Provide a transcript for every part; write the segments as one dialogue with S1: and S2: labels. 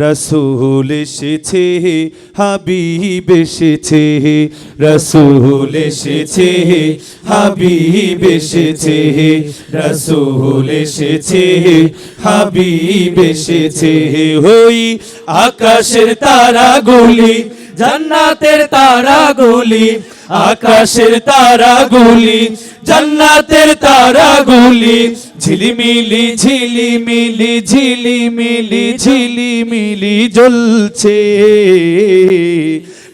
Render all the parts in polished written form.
S1: রসুল এসেছে, হাবিব এসেছে, রসুল এসেছে, হাবিব এসেছে, রসুল এসেছে, হাবিব এসেছে। হই আকাশের তারাগুলি, জান্নাতের তারাগুলি, আকাশের তারাগুলি, জান্নাতের তারাগুলি, ঝিলিমিলি ঝিলিমিলি ঝিলিমিলি ঝিলিমিলি জ্বলছে।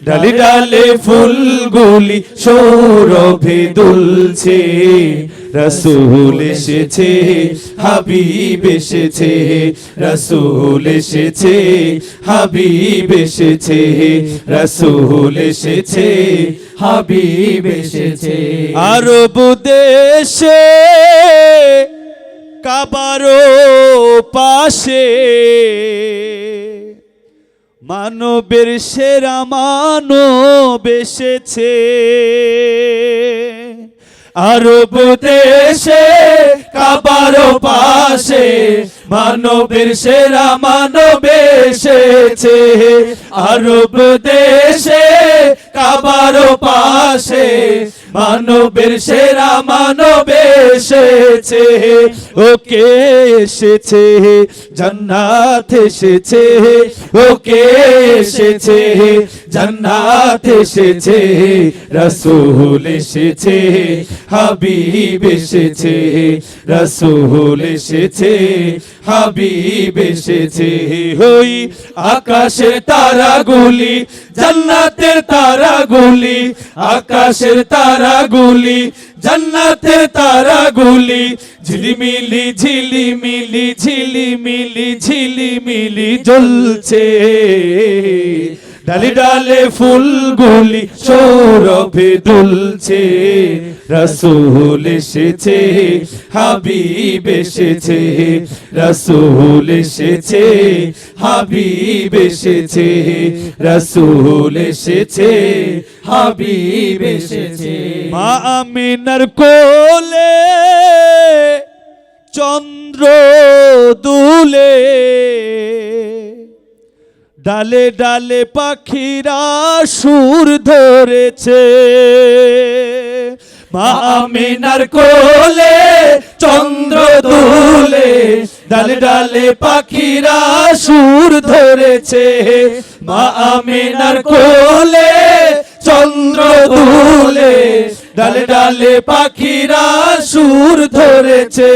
S1: ডালে ডালে ফুলগুলি সৌরভে দুলছে। রসুল এসেছে, হাবিব এসেছে, রসুল এসেছে, হাবিব এসেছে, রসুল এসেছে, হাবিব এসেছে। আরব দেশে কাবারো পাশে মানবের সেরা মানব এসেছে। আরব দেশে কাবার পাশে মানবের সেরা মানব এসেছে। আরব দেশে কাবার পাশে মানবের সেরা মানব এসেছে। ওকে এসেছে, জান্নাত এসেছে, ওকে এসেছে, জান্নাত এসেছে, রসুল এসেছে, হাবিব এসেছে, রসুল এসেছে, হাবিব এসেছে। হই আকাশের তারাগুলি, জান্নাতের তারাগুলি, আকাশের তারাগুলি, জান্নাতের তারাগুলি, ঝিলিমিলি ঝিলিমিলি ঝিলিমিলি ঝিলিমিলি জ্বলছে। ডালে ডালে ফুলগুলি সৌরভে দুলছে। রসুল এসেছে, হাবিব এসেছে, রসুল এসেছে, হাবিব এসেছে, রসুল এসেছে, হাবিব এসেছে। মা আমিনার কোলে চন্দ্র দুলে, ডালে ডালে পাখিরা সুর ধরেছে। মা আমিনার কোলে চন্দ্র দুলে, ডালে ডালে পাখিরা সুর ধরেছে। মা আমিনার কোলে চন্দ্র দুলে, ডালে ডালে পাখিরা সুর ধরেছে।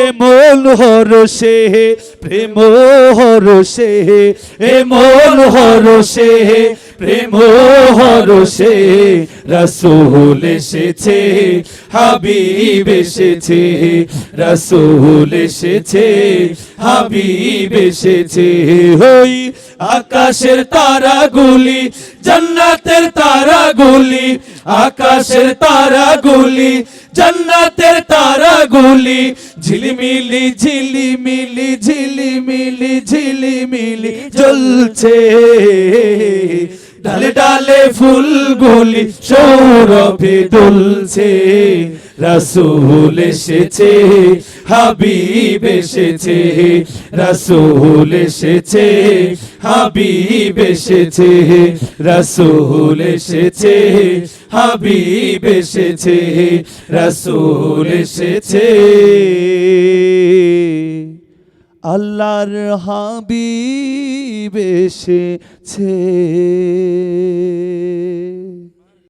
S1: এমন হরষে প্রেম হরষে, এমন হরষে প্রেম হরষে, রসুল এসেছে, হাবিব এসেছে, রসুল এসেছে, হাবিব এসেছে। হই আকাশের তারাগুলি, জান্নাতের তারাগুলি, আকাশের তারাগুলি, জান্নাতের তারাগুলি, ঝিলিমিলি ঝিলিমিলি ঝিলিমিলি ঝিলিমিলি জ্বলছে। ডালে ডালে ফুলগুলি সৌরভে দুলছে। রসুল এসেছে, হাবিব এসেছে, রসুল এসেছে, হাবিব এসেছে, রসুল এসেছে, হাবিব এসেছে, রসুল এসেছে। আল্লাহর হাবিব এসেছে।